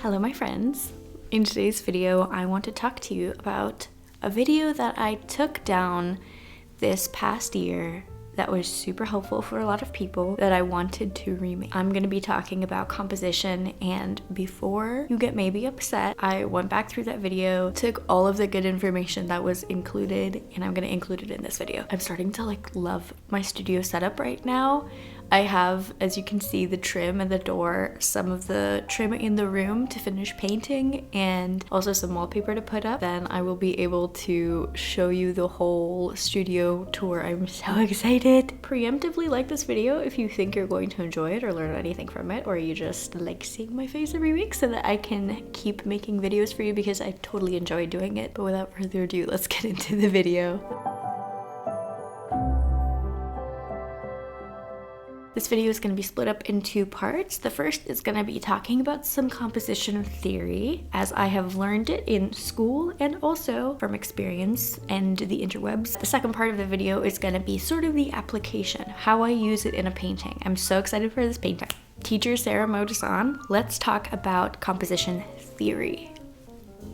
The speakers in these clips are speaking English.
Hello my friends. In today's video, I want to talk to you about a video that I took down this past year that was super helpful for a lot of people that I wanted to remake. I'm going to be talking about composition, and before you get maybe upset, I went back through that video, took all of the good information that was included, and I'm going to include it in this video. I'm starting to love my studio setup right now. I have, as you can see, the trim and the door, some of the trim in the room to finish painting, and also some wallpaper to put up. Then I will be able to show you the whole studio tour. I'm so excited. Preemptively like this video if you think you're going to enjoy it or learn anything from it, or you just like seeing my face every week so that I can keep making videos for you, because I totally enjoy doing it. But without further ado, let's get into the video. This video is going to be split up in two parts. The first is going to be talking about some composition theory as I have learned it in school and also from experience and the interwebs. The second part of the video is going to be sort of the application, how I use it in a painting. I'm so excited for this painting. Teacher Sarah Modasan, let's talk about composition theory.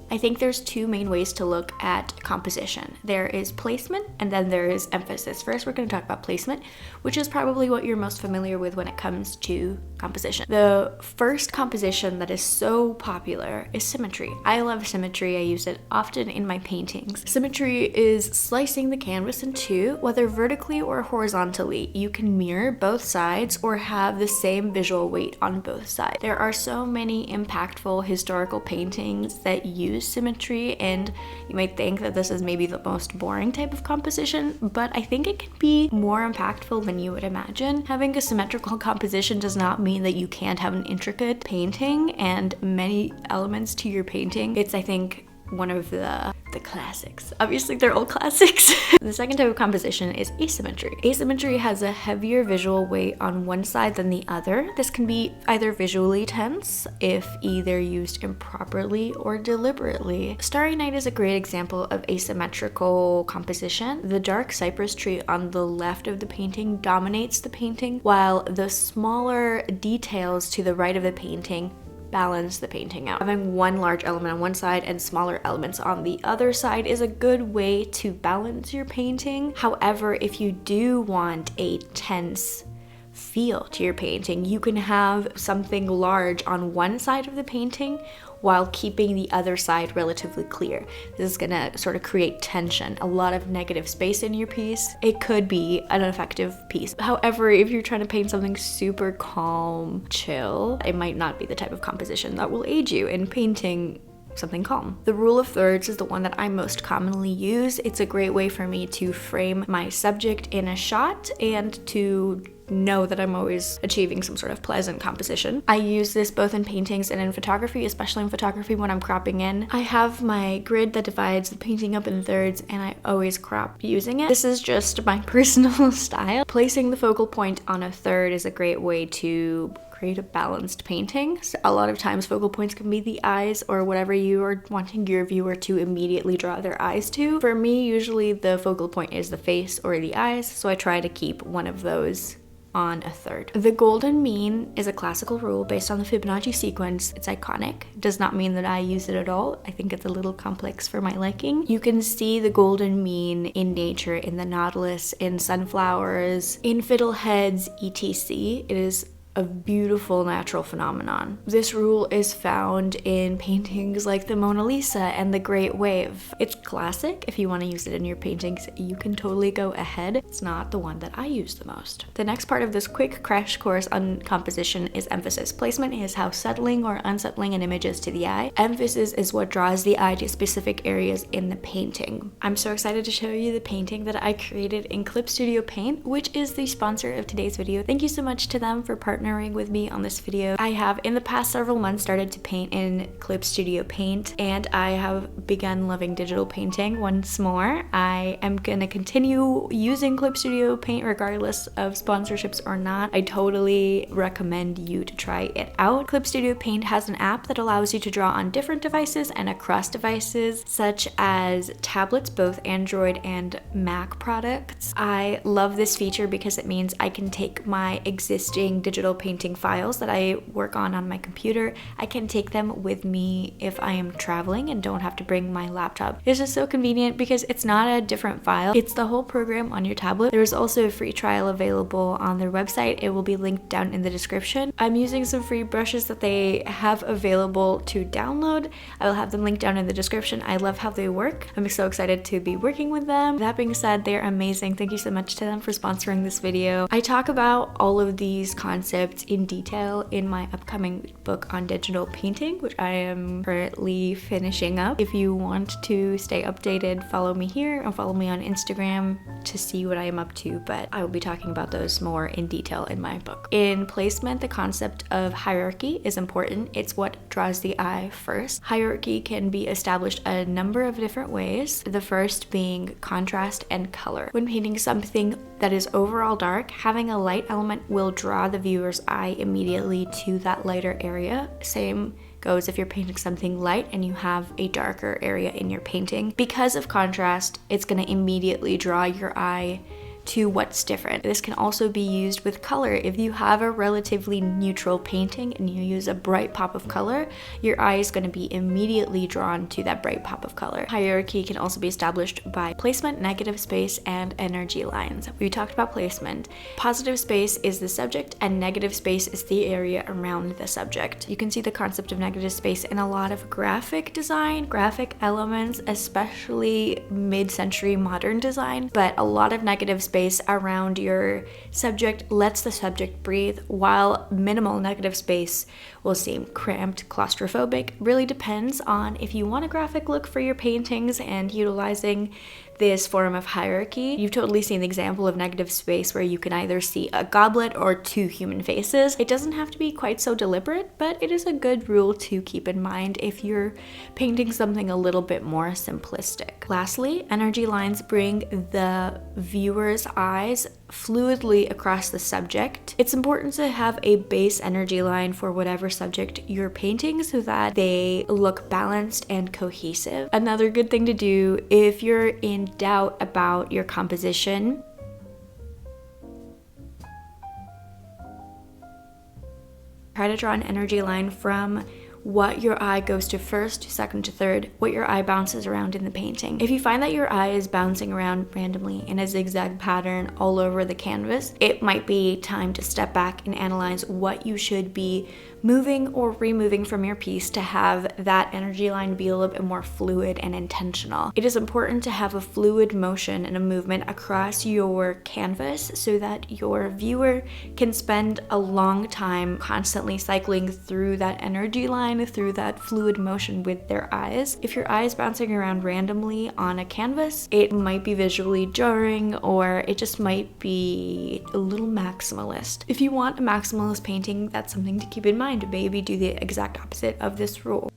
I think there's two main ways to look at composition. There is placement and then there is emphasis. First, we're going to talk about placement, which is probably what you're most familiar with when it comes to composition. The first composition that is so popular is symmetry. I love symmetry. I use it often in my paintings. Symmetry is slicing the canvas in two, whether vertically or horizontally. You can mirror both sides or have the same visual weight on both sides. There are so many impactful historical paintings that use symmetry, and you might think that this is maybe the most boring type of composition, but I think it can be more impactful than you would imagine. Having a symmetrical composition does not mean that you can't have an intricate painting and many elements to your painting. It's, I think, one of the classics. Obviously, they're all classics. The second type of composition is asymmetry. Asymmetry has a heavier visual weight on one side than the other. This can be either visually tense, if either used improperly or deliberately. Starry Night is a great example of asymmetrical composition. The dark cypress tree on the left of the painting dominates the painting, while the smaller details to the right of the painting balance the painting out. Having one large element on one side and smaller elements on the other side is a good way to balance your painting. However, if you do want a tense feel to your painting, you can have something large on one side of the painting while keeping the other side relatively clear. This is gonna sort of create tension, a lot of negative space in your piece. It could be an effective piece. However, if you're trying to paint something super calm, chill, it might not be the type of composition that will aid you in painting something calm. The rule of thirds is the one that I most commonly use. It's a great way for me to frame my subject in a shot and to know that I'm always achieving some sort of pleasant composition. I use this both in paintings and in photography, especially in photography when I'm cropping in. I have my grid that divides the painting up in thirds, and I always crop using it. This is just my personal style. Placing the focal point on a third is a great way to create a balanced painting. So a lot of times focal points can be the eyes or whatever you are wanting your viewer to immediately draw their eyes to. For me, usually the focal point is the face or the eyes, so I try to keep one of those on a third. The golden mean is a classical rule based on the Fibonacci sequence. It's iconic. It does not mean that I use it at all. I think it's a little complex for my liking. You can see the golden mean in nature, in the nautilus, in sunflowers, in fiddleheads, etc. It is a beautiful natural phenomenon. This rule is found in paintings like the Mona Lisa and the Great Wave. It's classic. If you want to use it in your paintings, you can totally go ahead. It's not the one that I use the most. The next part of this quick crash course on composition is emphasis. Placement is how settling or unsettling an image is to the eye. Emphasis is what draws the eye to specific areas in the painting. I'm so excited to show you the painting that I created in Clip Studio Paint, which is the sponsor of today's video. Thank you so much to them for partnering with me on this video. I have in the past several months started to paint in Clip Studio Paint, and I have begun loving digital painting once more. I am gonna continue using Clip Studio Paint regardless of sponsorships or not. I totally recommend you to try it out. Clip Studio Paint has an app that allows you to draw on different devices and across devices, such as tablets, both Android and Mac products. I love this feature because it means I can take my existing digital digital painting files that I work on my computer. I can take them with me if I am traveling and don't have to bring my laptop. It's just so convenient because it's not a different file. It's the whole program on your tablet. There's also a free trial available on their website. It will be linked down in the description. I'm using some free brushes that they have available to download. I will have them linked down in the description. I love how they work. I'm so excited to be working with them. That being said, they're amazing. Thank you so much to them for sponsoring this video. I talk about all of these concepts in detail in my upcoming book on digital painting, which I am currently finishing up. If you want to stay updated, follow me here and follow me on Instagram to see what I am up to, but I will be talking about those more in detail in my book. In placement, the concept of hierarchy is important. It's what draws the eye first. Hierarchy can be established a number of different ways, the first being contrast and color. When painting something that is overall dark, having a light element will draw the viewer's eye immediately to that lighter area. Same goes if you're painting something light and you have a darker area in your painting. Because of contrast, it's going to immediately draw your eye to what's different. This can also be used with color. If you have a relatively neutral painting and you use a bright pop of color, your eye is going to be immediately drawn to that bright pop of color. Hierarchy can also be established by placement, negative space, and energy lines. We talked about placement. Positive space is the subject and negative space is the area around the subject. You can see the concept of negative space in a lot of graphic design, graphic elements, especially mid-century modern design, but a lot of negative space around your subject lets the subject breathe, while minimal negative space will seem cramped, claustrophobic. Really depends on if you want a graphic look for your paintings and utilizing this form of hierarchy. You've totally seen the example of negative space where you can either see a goblet or two human faces. It doesn't have to be quite so deliberate, but it is a good rule to keep in mind if you're painting something a little bit more simplistic. Lastly, energy lines bring the viewer's eyes fluidly across the subject. It's important to have a base energy line for whatever subject you're painting so that they look balanced and cohesive. Another good thing to do if you're in doubt about your composition, try to draw an energy line from what your eye goes to first, to second, to third, what your eye bounces around in the painting. If you find that your eye is bouncing around randomly in a zigzag pattern all over the canvas, it might be time to step back and analyze what you should be moving or removing from your piece to have that energy line be a little bit more fluid and intentional. It is important to have a fluid motion and a movement across your canvas so that your viewer can spend a long time constantly cycling through that energy line, through that fluid motion with their eyes. If your eye is bouncing around randomly on a canvas, it might be visually jarring or it just might be a little maximalist. If you want a maximalist painting, that's something to keep in mind. Maybe do the exact opposite of this rule.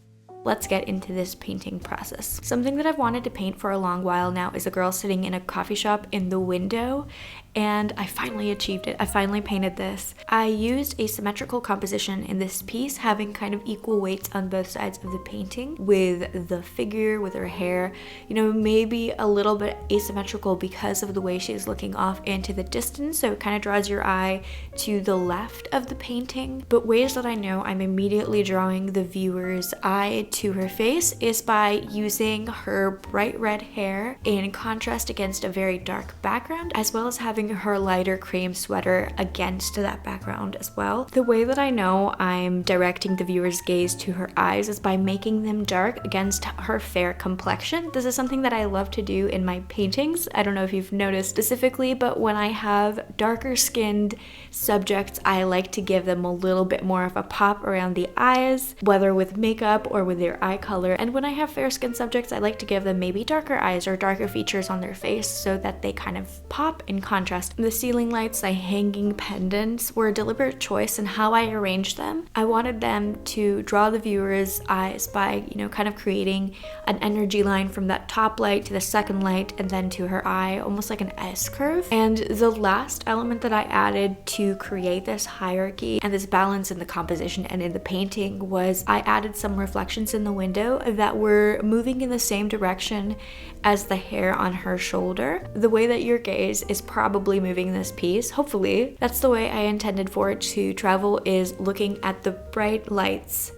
Let's get into this painting process. Something that I've wanted to paint for a long while now is a girl sitting in a coffee shop in the window, and I finally achieved it. I finally painted this. I used a symmetrical composition in this piece, having kind of equal weights on both sides of the painting, with the figure, with her hair, maybe a little bit asymmetrical because of the way she's looking off into the distance, so it kind of draws your eye to the left of the painting. But ways that I know I'm immediately drawing the viewer's eye to her face is by using her bright red hair in contrast against a very dark background, as well as having her lighter cream sweater against that background as well. The way that I know I'm directing the viewer's gaze to her eyes is by making them dark against her fair complexion. This is something that I love to do in my paintings. I don't know if you've noticed specifically, but when I have darker skinned subjects, I like to give them a little bit more of a pop around the eyes, whether with makeup or with their eye color. And when I have fair skinned subjects, I like to give them maybe darker eyes or darker features on their face so that they kind of pop in contrast. The ceiling lights, the hanging pendants, were a deliberate choice in how I arranged them. I wanted them to draw the viewer's eyes by, kind of creating an energy line from that top light to the second light and then to her eye, almost like an S curve. And the last element that I added to create this hierarchy and this balance in the composition and in the painting was I added some reflections in the window that were moving in the same direction as the hair on her shoulder. The way that your gaze is probably probably moving this piece, hopefully. That's the way I intended for it to travel, is looking at the bright lights,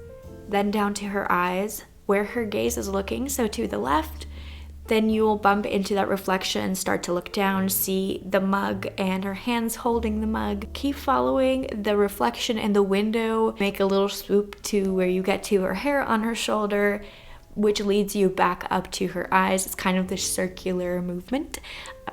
then down to her eyes, where her gaze is looking, so to the left. Then you'll bump into that reflection, start to look down, see the mug and her hands holding the mug. Keep following the reflection in the window, make a little swoop to where you get to her hair on her shoulder, which leads you back up to her eyes. It's kind of this circular movement.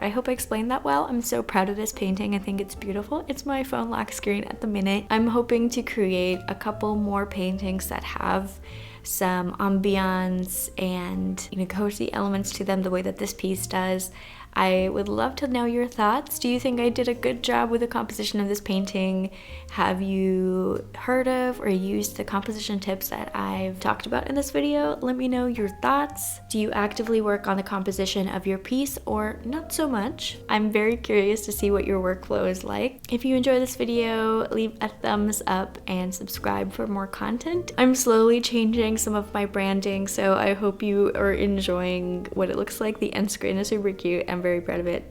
I hope I explained that well. I'm so proud of this painting. I think it's beautiful. It's my phone lock screen at the minute. I'm hoping to create a couple more paintings that have some ambiance and, you know, cozy elements to them the way that this piece does. I would love to know your thoughts. Do you think I did a good job with the composition of this painting? Have you heard of or used the composition tips that I've talked about in this video? Let me know your thoughts. Do you actively work on the composition of your piece or not so much? I'm very curious to see what your workflow is like. If you enjoy this video, leave a thumbs up and subscribe for more content. I'm slowly changing some of my branding, so I hope you are enjoying what it looks like. The end screen is super cute. I'm very proud of it.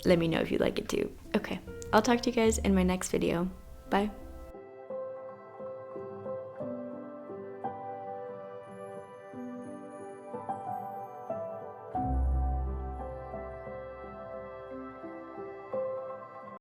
Let me know if you like it too. Okay, I'll talk to you guys in my next video. Bye.